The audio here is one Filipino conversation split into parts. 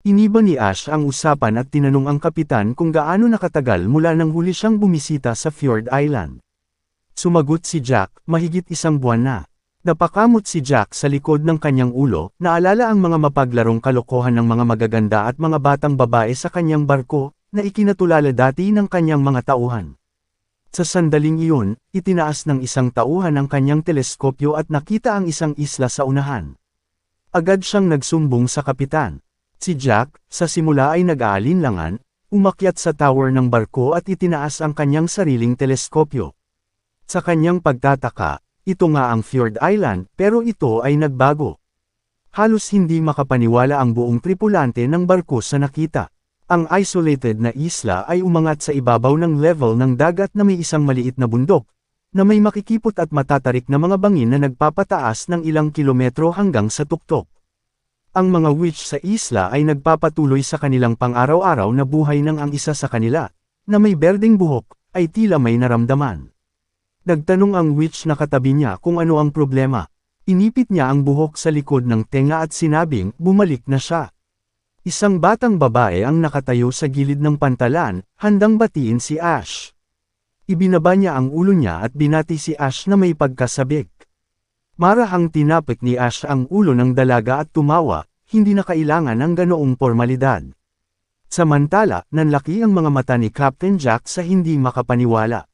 Iniba ni Ash ang usapan at tinanong ang kapitan kung gaano nakatagal mula nang huli siyang bumisita sa Fjord Island. Sumagot si Jack, mahigit 1 buwan na. Napakamot si Jack sa likod ng kanyang ulo, naalala ang mga mapaglarong kalokohan ng mga magaganda at mga batang babae sa kanyang barko, na ikinatulala dati ng kanyang mga tauhan. Sa sandaling iyon, itinaas ng isang tauhan ang kanyang teleskopyo at nakita ang isang isla sa unahan. Agad siyang nagsumbong sa kapitan. Si Jack, sa simula ay nag-aalinlangan, umakyat sa tower ng barko at itinaas ang kanyang sariling teleskopyo. Sa kanyang pagtataka, ito nga ang Fjord Island, pero ito ay nagbago. Halos hindi makapaniwala ang buong tripulante ng barko sa nakita. Ang isolated na isla ay umangat sa ibabaw ng level ng dagat na may isang maliit na bundok, na may makikipot at matatarik na mga bangin na nagpapataas ng ilang kilometro hanggang sa tuktok. Ang mga witch sa isla ay nagpapatuloy sa kanilang pang-araw-araw na buhay nang ang isa sa kanila, na may berdeng buhok, ay tila may naramdaman. Nagtanong ang witch na katabi niya kung ano ang problema. Inipit niya ang buhok sa likod ng tenga at sinabing, bumalik na siya. Isang batang babae ang nakatayo sa gilid ng pantalan, handang batiin si Ash. Ibinaba niya ang ulo niya at binati si Ash na may pagkasabik. Marahang tinapik ni Ash ang ulo ng dalaga at tumawa, hindi na kailangan ng ganoong formalidad. Samantala, nanlaki ang mga mata ni Captain Jack sa hindi makapaniwala.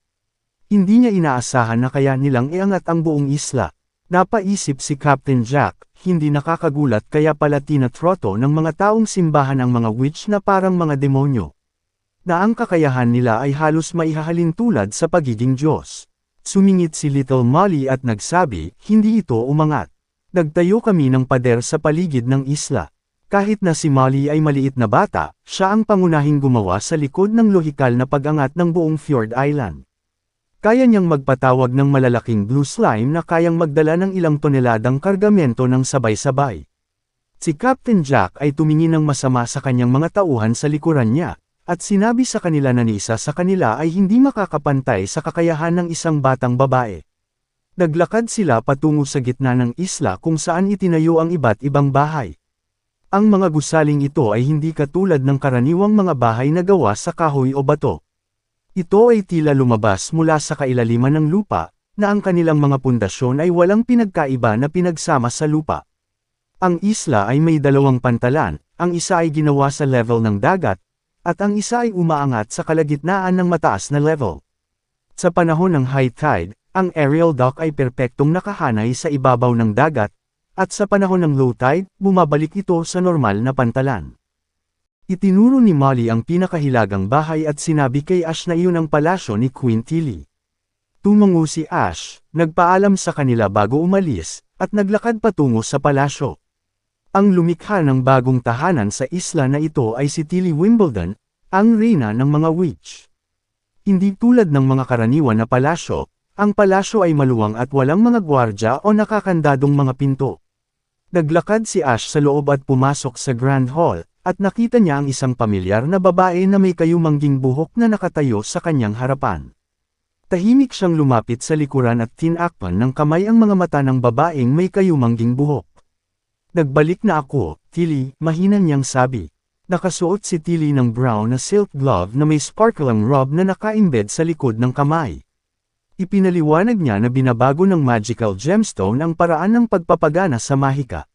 Hindi niya inaasahan na kaya nilang iangat ang buong isla. Napaisip si Captain Jack, hindi nakakagulat kaya pala tinatroto ng mga taong simbahan ang mga witch na parang mga demonyo. Na ang kakayahan nila ay halos maihahalin tulad sa pagiging Diyos. Sumingit si Little Molly at nagsabi, hindi ito umangat. Nagtayo kami ng pader sa paligid ng isla. Kahit na si Molly ay maliit na bata, siya ang pangunahing gumawa sa likod ng lohikal na pag-angat ng buong Fjord Island. Kaya niyang magpatawag ng malalaking blue slime na kayang magdala ng ilang toneladang kargamento ng sabay-sabay. Si Captain Jack ay tumingin ng masama sa kanyang mga tauhan sa likuran niya, at sinabi sa kanila na ni isa sa kanila ay hindi makakapantay sa kakayahan ng isang batang babae. Naglakad sila patungo sa gitna ng isla kung saan itinayo ang iba't ibang bahay. Ang mga gusaling ito ay hindi katulad ng karaniwang mga bahay na gawa sa kahoy o bato. Ito ay tila lumabas mula sa kailaliman ng lupa, na ang kanilang mga pundasyon ay walang pinagkaiba na pinagsama sa lupa. Ang isla ay may 2 pantalan, ang isa ay ginawa sa level ng dagat, at ang isa ay umaangat sa kalagitnaan ng mataas na level. Sa panahon ng high tide, ang aerial dock ay perpektong nakahanay sa ibabaw ng dagat, at sa panahon ng low tide, bumabalik ito sa normal na pantalan. Itinuro ni Molly ang pinakahilagang bahay at sinabi kay Ash na iyon ang palasyo ni Queen Tilly. Tumango si Ash, nagpaalam sa kanila bago umalis, at naglakad patungo sa palasyo. Ang lumikha ng bagong tahanan sa isla na ito ay si Tilly Wimbledon, ang reyna ng mga witch. Hindi tulad ng mga karaniwan na palasyo, ang palasyo ay maluwang at walang mga gwardya o nakakandadong mga pinto. Naglakad si Ash sa loob at pumasok sa Grand Hall, at nakita niya ang isang pamilyar na babae na may kayumangging buhok na nakatayo sa kanyang harapan. Tahimik siyang lumapit sa likuran at tinakpan ng kamay ang mga mata ng babaeng may kayumangging buhok. Nagbalik na ako, Tilly, mahina niyang sabi. Nakasuot si Tilly ng brown na silk glove na may sparkling rub na naka-embed sa likod ng kamay. Ipinaliwanag niya na binabago ng magical gemstone ang paraan ng pagpapagana sa mahika.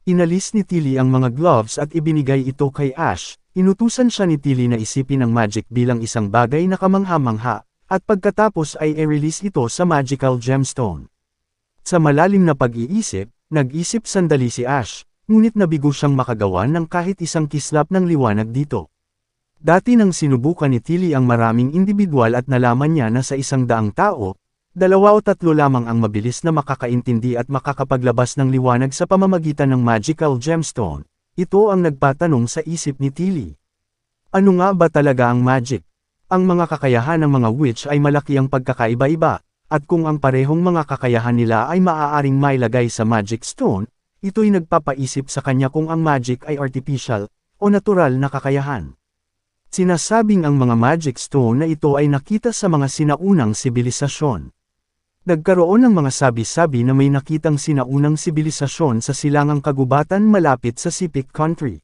Inalis ni Tilly ang mga gloves at ibinigay ito kay Ash, inutusan siya ni Tilly na isipin ang magic bilang isang bagay na kamangha-mangha, at pagkatapos ay i-release ito sa magical gemstone. Sa malalim na pag-iisip, nag-isip sandali si Ash, ngunit nabigo siyang makagawa ng kahit isang kislap ng liwanag dito. Dati nang sinubukan ni Tilly ang maraming individual at nalaman niya na sa 100 tao, 2 o 3 lamang ang mabilis na makakaintindi at makakapaglabas ng liwanag sa pamamagitan ng magical gemstone. Ito ang nagpatanong sa isip ni Tilly. Ano nga ba talaga ang magic? Ang mga kakayahan ng mga witch ay malaki ang pagkakaiba-iba, at kung ang parehong mga kakayahan nila ay maaaring mailagay sa magic stone, ito'y nagpapaisip sa kanya kung ang magic ay artificial o natural na kakayahan. Sinasabing ang mga magic stone na ito ay nakita sa mga sinaunang sibilisasyon. Nagkaroon ng mga sabi-sabi na may nakitang sinaunang sibilisasyon sa silangang kagubatan malapit sa Sipik Country.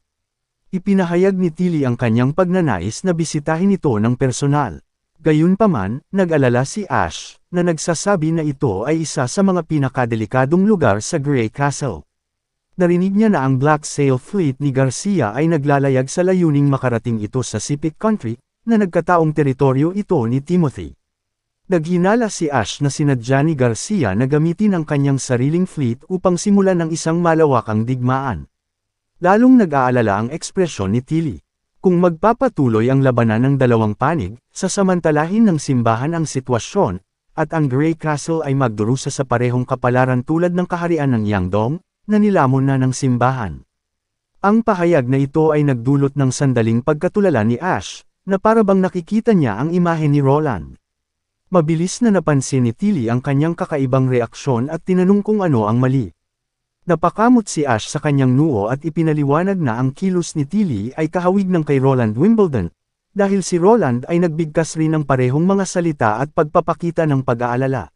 Ipinahayag ni Tilly ang kanyang pagnanais na bisitahin ito ng personal. Gayunpaman, nag-alala si Ash, na nagsasabi na ito ay isa sa mga pinakadelikadong lugar sa Grey Castle. Narinig niya na ang Black Sail Fleet ni Garcia ay naglalayag sa layuning makarating ito sa Sipit Country, na nagkataong teritoryo ito ni Timothy. Naghinala si Ash na sinadya ni Garcia na gamitin ang kanyang sariling fleet upang simulan ang isang malawakang digmaan. Lalong nag-aalala ang ekspresyon ni Tilly. Kung magpapatuloy ang labanan ng dalawang panig, sasamantalahin ng simbahan ang sitwasyon, at ang Grey Castle ay magdurusa sa parehong kapalaran tulad ng kaharian ng Yangdong, na nilamon na ng simbahan. Ang pahayag na ito ay nagdulot ng sandaling pagkatulala ni Ash, na parabang nakikita niya ang imahe ni Roland. Mabilis na napansin ni Tilly ang kanyang kakaibang reaksyon at tinanong kung ano ang mali. Napakamot si Ash sa kanyang noo at ipinaliwanag na ang kilos ni Tilly ay kahawig ng kay Roland Wimbledon, dahil si Roland ay nagbigkas rin ng parehong mga salita at pagpapakita ng pag-aalala.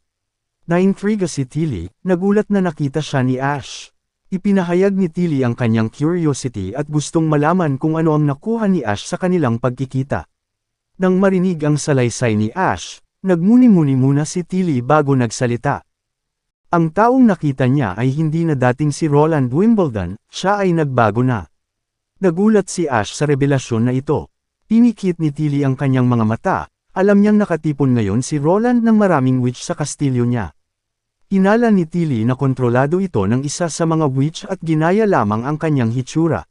Naintriga si Tilly, nagulat na nakita siya ni Ash. Ipinahayag ni Tilly ang kanyang curiosity at gustong malaman kung ano ang nakuha ni Ash sa kanilang pagkikita. Nang marinig ang salaysay ni Ash, nagmuni-muni muna si Tilly bago nagsalita. Ang taong nakita niya ay hindi na dating si Roland Wimbledon, siya ay nagbago na. Nagulat si Ash sa revelasyon na ito. Pinikit ni Tilly ang kanyang mga mata, alam niyang nakatipon ngayon si Roland ng maraming witch sa kastilyo niya. Hinala ni Tilly na kontrolado ito ng isa sa mga witch at ginaya lamang ang kanyang hitsura.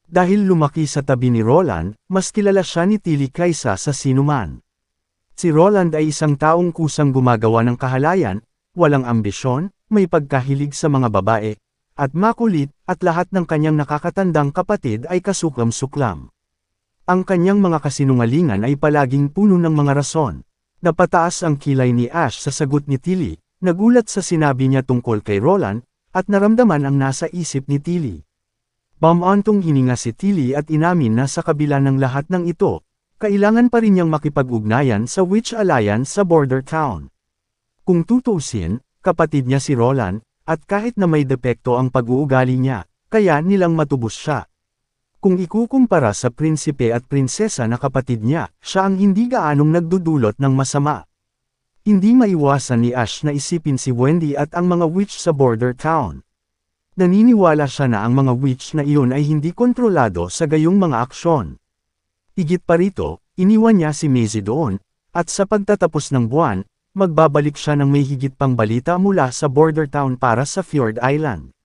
Dahil lumaki sa tabi ni Roland, mas kilala siya ni Tilly kaysa sa sinuman. Si Roland ay isang taong kusang gumagawa ng kahalayan, walang ambisyon, may pagkahilig sa mga babae, at makulit, at lahat ng kanyang nakakatandang kapatid ay kasuklam-suklam. Ang kanyang mga kasinungalingan ay palaging puno ng mga rason. Napataas ang kilay ni Ash sa sagot ni Tilly, nagulat sa sinabi niya tungkol kay Roland, at naramdaman ang nasa isip ni Tilly. Bamantong hininga si Tilly at inamin na sa kabila ng lahat ng ito, kailangan pa rin niyang makipag-ugnayan sa Witch Alliance sa border town. Kung tutuusin, kapatid niya si Roland, at kahit na may depekto ang pag-uugali niya, kaya nilang matubos siya. Kung ikukumpara sa prinsipe at prinsesa na kapatid niya, siya ang hindi gaanong nagdudulot ng masama. Hindi maiwasan ni Ash na isipin si Wendy at ang mga witch sa border town. Naniniwala siya na ang mga witch na iyon ay hindi kontrolado sa gayong mga aksyon. Higit pa rito, iniwan niya si Maisie doon, at sa pagtatapos ng buwan, magbabalik siya ng may higit pang balita mula sa border town para sa Fjord Island.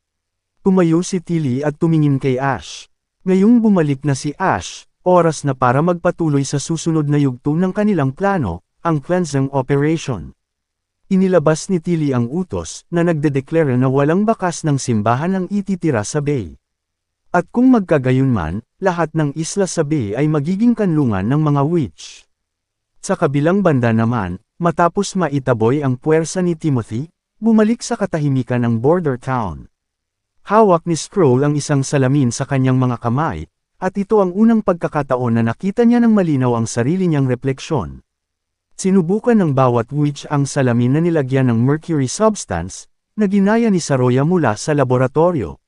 Tumayo si Tilly at tumingin kay Ash. Ngayong bumalik na si Ash, oras na para magpatuloy sa susunod na yugto ng kanilang plano, ang cleansing operation. Inilabas ni Tilly ang utos na nagdedeklara na walang bakas ng simbahan ang ititira sa bay. At kung magkagayunman, lahat ng isla sa bay ay magiging kanlungan ng mga witch. Sa kabilang banda naman, matapos maitaboy ang puwersa ni Timothy, bumalik sa katahimikan ng border town. Hawak ni Scroll ang isang salamin sa kanyang mga kamay, at ito ang unang pagkakataon na nakita niya ng malinaw ang sarili niyang refleksyon. Sinubukan ng bawat witch ang salamin na nilagyan ng mercury substance, na ginaya ni Saroya mula sa laboratorio.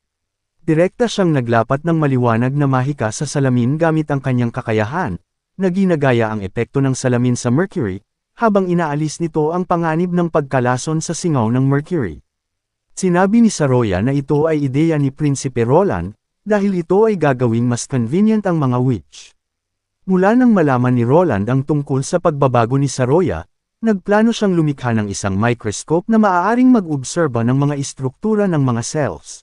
Direkta siyang naglapat ng maliwanag na mahika sa salamin gamit ang kanyang kakayahan, na ginagaya ang epekto ng salamin sa mercury, habang inaalis nito ang panganib ng pagkalason sa singaw ng mercury. Sinabi ni Saroya na ito ay ideya ni Prinsipe Roland, dahil ito ay gagawing mas convenient ang mga witch. Mula nang malaman ni Roland ang tungkol sa pagbabago ni Saroya, nagplano siyang lumikha ng isang microscope na maaaring mag-obserba ng mga istruktura ng mga cells.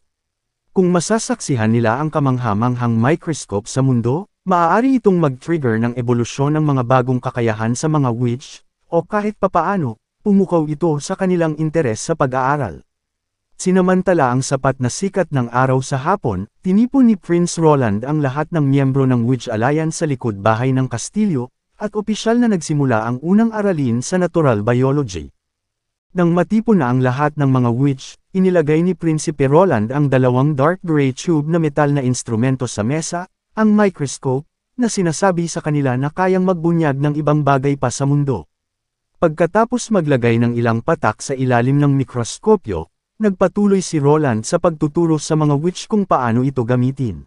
Kung masasaksihan nila ang kamangha-manghang microscope sa mundo, maaari itong mag-trigger ng ebolusyon ng mga bagong kakayahan sa mga witch, o kahit papaano, pumukaw ito sa kanilang interes sa pag-aaral. Sinamantala ang sapat na sikat ng araw sa hapon, tinipon ni Prince Roland ang lahat ng miyembro ng Witch Alliance sa likod bahay ng kastilyo, at opisyal na nagsimula ang unang aralin sa natural biology. Nang matipon na ang lahat ng mga witch, inilagay ni Prinsipe Roland ang dalawang dark gray tube na metal na instrumento sa mesa, ang microscope, na sinasabi sa kanila na kayang magbunyag ng ibang bagay pa sa mundo. Pagkatapos maglagay ng ilang patak sa ilalim ng mikroskopyo, nagpatuloy si Roland sa pagtuturo sa mga witch kung paano ito gamitin.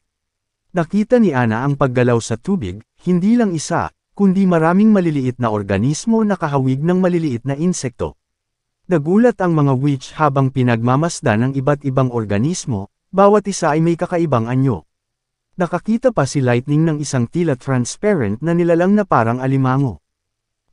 Nakita ni Ana ang paggalaw sa tubig, hindi lang isa, kundi maraming maliliit na organismo na kahawig ng maliliit na insekto. Nagulat ang mga witch habang pinagmamasdan ng iba't ibang organismo, bawat isa ay may kakaibang anyo. Nakakita pa si Lightning ng isang tila transparent na nilalang na parang alimango.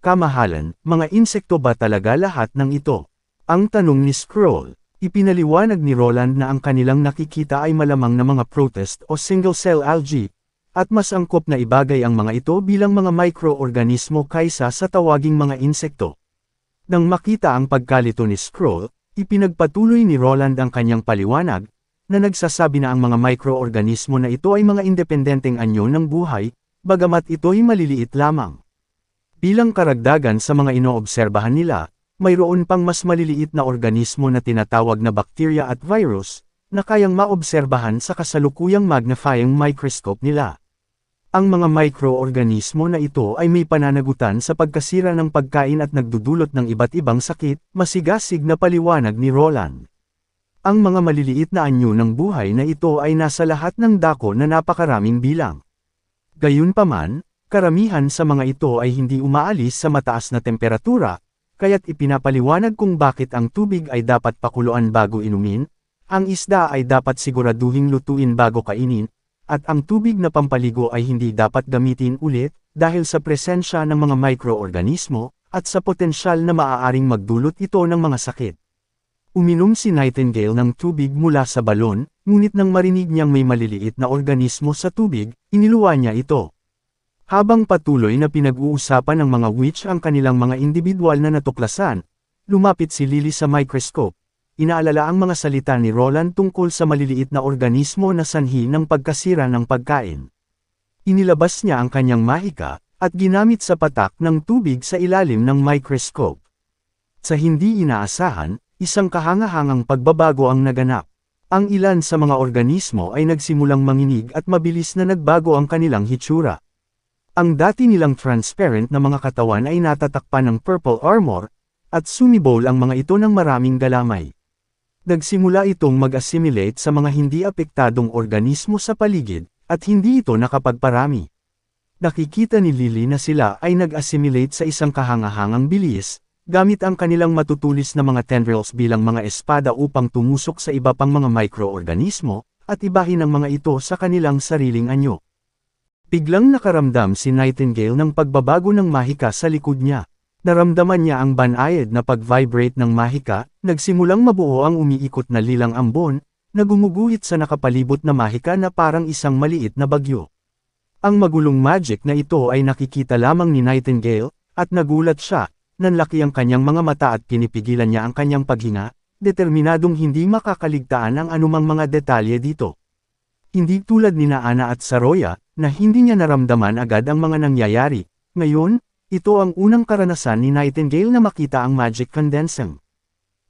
Kamahalan, mga insekto ba talaga lahat ng ito? Ang tanong ni Scroll. Ipinaliwanag ni Roland na ang kanilang nakikita ay malamang na mga protist o single-cell algae, at mas angkop na ibagay ang mga ito bilang mga microorganismo kaysa sa tawaging mga insekto. Nang makita ang pagkalito ni Scroll, ipinagpatuloy ni Roland ang kanyang paliwanag, na nagsasabi na ang mga microorganismo na ito ay mga independenteng anyo ng buhay, bagamat ito'y maliliit lamang. Bilang karagdagan sa mga inoobserbahan nila, mayroon pang mas maliliit na organismo na tinatawag na bacteria at virus, na kayang maobserbahan sa kasalukuyang magnifying microscope nila. Ang mga microorganismo na ito ay may pananagutan sa pagkasira ng pagkain at nagdudulot ng iba't ibang sakit, masigasig na paliwanag ni Roland. Ang mga maliliit na anyo ng buhay na ito ay nasa lahat ng dako na napakaraming bilang. Gayunpaman, karamihan sa mga ito ay hindi umaalis sa mataas na temperatura, kaya't ipinapaliwanag kung bakit ang tubig ay dapat pakuluan bago inumin, ang isda ay dapat siguraduhing lutuin bago kainin, at ang tubig na pampaligo ay hindi dapat gamitin ulit, dahil sa presensya ng mga microorganismo, at sa potensyal na maaaring magdulot ito ng mga sakit. Uminom si Nightingale ng tubig mula sa balon, ngunit nang marinig niyang may maliliit na organismo sa tubig, iniluwa niya ito. Habang patuloy na pinag-uusapan ng mga witch ang kanilang mga individual na natuklasan, lumapit si Lily sa microscope. Inaalala ang mga salita ni Roland tungkol sa maliliit na organismo na sanhi ng pagkasira ng pagkain. Inilabas niya ang kanyang mahika, at ginamit sa patak ng tubig sa ilalim ng microscope. Sa hindi inaasahan, isang kahangahangang pagbabago ang naganap. Ang ilan sa mga organismo ay nagsimulang manginig at mabilis na nagbago ang kanilang hitsura. Ang dati nilang transparent na mga katawan ay natatakpan ng purple armor, at sumibol ang mga ito ng maraming galamay. Nagsimula itong mag-assimilate sa mga hindi apektadong organismo sa paligid, at hindi ito nakapagparami. Nakikita ni Lily na sila ay nag-assimilate sa isang kahangahangang bilis, gamit ang kanilang matutulis na mga tendrils bilang mga espada upang tumusok sa iba pang mga microorganismo, at ibahin ang mga ito sa kanilang sariling anyo. Biglang nakaramdam si Nightingale ng pagbabago ng mahika sa likod niya. Naramdaman niya ang banayad na pag-vibrate ng mahika, nagsimulang mabuo ang umiikot na lilang ambon, na gumuguhit sa nakapalibot na mahika na parang isang maliit na bagyo. Ang magulong magic na ito ay nakikita lamang ni Nightingale, at nagulat siya. Nanlaki ang kanyang mga mata at pinipigilan niya ang kanyang paghinga, determinadong hindi makakaligtaan ang anumang mga detalye dito. Hindi tulad ni Ana at Saroya, na hindi niya naramdaman agad ang mga nangyayari. Ngayon, ito ang unang karanasan ni Nightingale na makita ang magic condensing.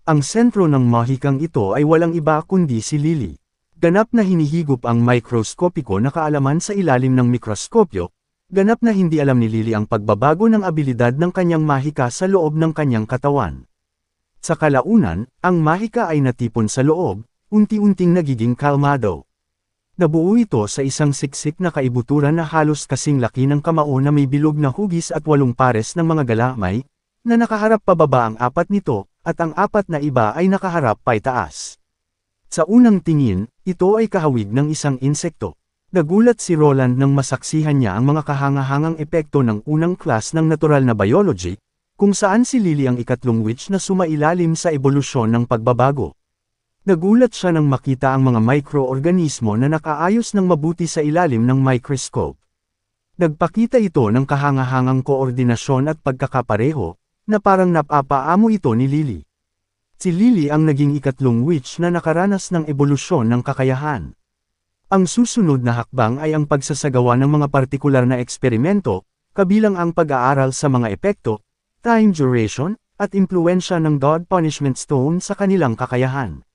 Ang sentro ng mahikang ito ay walang iba kundi si Lily. Ganap na hinihigop ang microscopiko na kaalaman sa ilalim ng mikroskopyo. Ganap na hindi alam ni Lily ang pagbabago ng abilidad ng kanyang mahika sa loob ng kanyang katawan. Sa kalaunan, ang mahika ay natipon sa loob, unti-unting nagiging kalmado. Nabuo ito sa isang siksik na kaibuturan na halos kasing laki ng kamao na may bilog na hugis at 8 pares ng mga galamay, na nakaharap pababa ang 4 nito, at ang 4 na iba ay nakaharap paitaas. Sa unang tingin, ito ay kahawig ng isang insekto. Nagulat si Roland nang masaksihan niya ang mga kahangahangang epekto ng unang klas ng natural na biology, kung saan si Lily ang ikatlong witch na sumailalim sa ebolusyon ng pagbabago. Nagulat siya nang makita ang mga microorganismo na nakaayos ng mabuti sa ilalim ng microscope. Nagpakita ito ng kahangahangang koordinasyon at pagkakapareho, na parang napapaamo ito ni Lily. Si Lily ang naging ikatlong witch na nakaranas ng ebolusyon ng kakayahan. Ang susunod na hakbang ay ang pagsasagawa ng mga partikular na eksperimento, kabilang ang pag-aaral sa mga epekto, time duration, at impluensya ng God Punishment Stone sa kanilang kakayahan.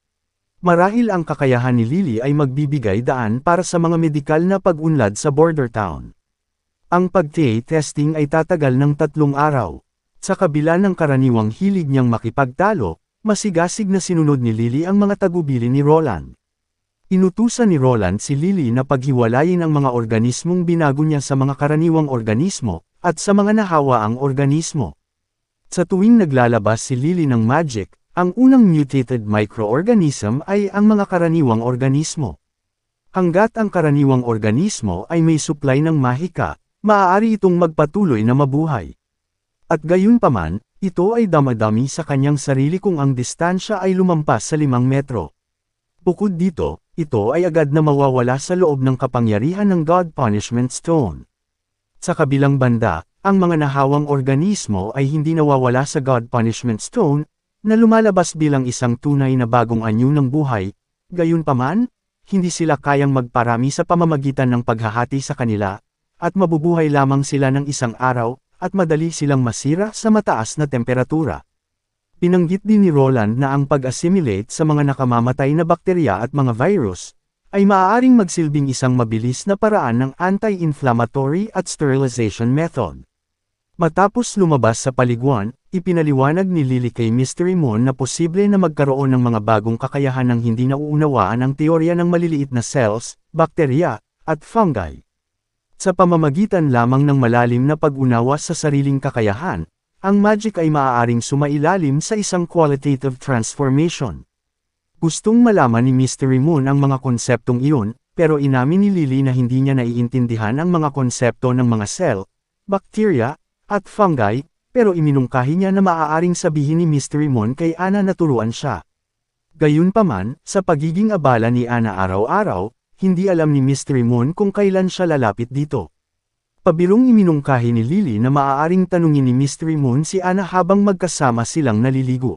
Marahil ang kakayahan ni Lily ay magbibigay daan para sa mga medikal na pag-unlad sa border town. Ang pag-testing ay tatagal ng 3 araw. Sa kabila ng karaniwang hilig niyang makipagtalo, masigasig na sinunod ni Lily ang mga tagubili ni Roland. Inutusan ni Roland si Lily na paghiwalayin ang mga organismong binago niya sa mga karaniwang organismo, at sa mga nahawaang organismo. Sa tuwing naglalabas si Lily ng magic, ang unang mutated microorganism ay ang mga karaniwang organismo. Hanggat ang karaniwang organismo ay may supply ng mahika, maaari itong magpatuloy na mabuhay. At gayunpaman, ito ay damadami sa kanyang sarili kung ang distansya ay lumampas sa 5 metro. Bukod dito, ito ay agad na mawawala sa loob ng kapangyarihan ng God Punishment Stone. Sa kabilang banda, ang mga nahawang organismo ay hindi nawawala sa God Punishment Stone, na lumalabas bilang isang tunay na bagong anyo ng buhay. Gayunpaman, hindi sila kayang magparami sa pamamagitan ng paghahati sa kanila, at mabubuhay lamang sila ng isang araw, at madali silang masira sa mataas na temperatura. Binanggit din ni Roland na ang pag-assimilate sa mga nakamamatay na bakterya at mga virus, ay maaaring magsilbing isang mabilis na paraan ng anti-inflammatory at sterilization method. Matapos lumabas sa paliguan, ipinaliwanag ni Lily kay Mystery Moon na posible na magkaroon ng mga bagong kakayahan ng hindi nauunawaan ang teorya ng maliliit na cells, bakterya, at fungi. Sa pamamagitan lamang ng malalim na pag-unawa sa sariling kakayahan, ang magic ay maaaring sumailalim sa isang qualitative transformation. Gustong malaman ni Mystery Moon ang mga konseptong iyon, pero inamin ni Lily na hindi niya naiintindihan ang mga konsepto ng mga cell, bakterya, at fungi, pero iminungkahi niya na maaaring sabihin ni Mystery Moon kay Anna na turuan siya. Gayunpaman, sa pagiging abala ni Anna araw-araw, hindi alam ni Mystery Moon kung kailan siya lalapit dito. Pabirong iminungkahi ni Lily na maaaring tanungin ni Mystery Moon si Anna habang magkasama silang naliligo.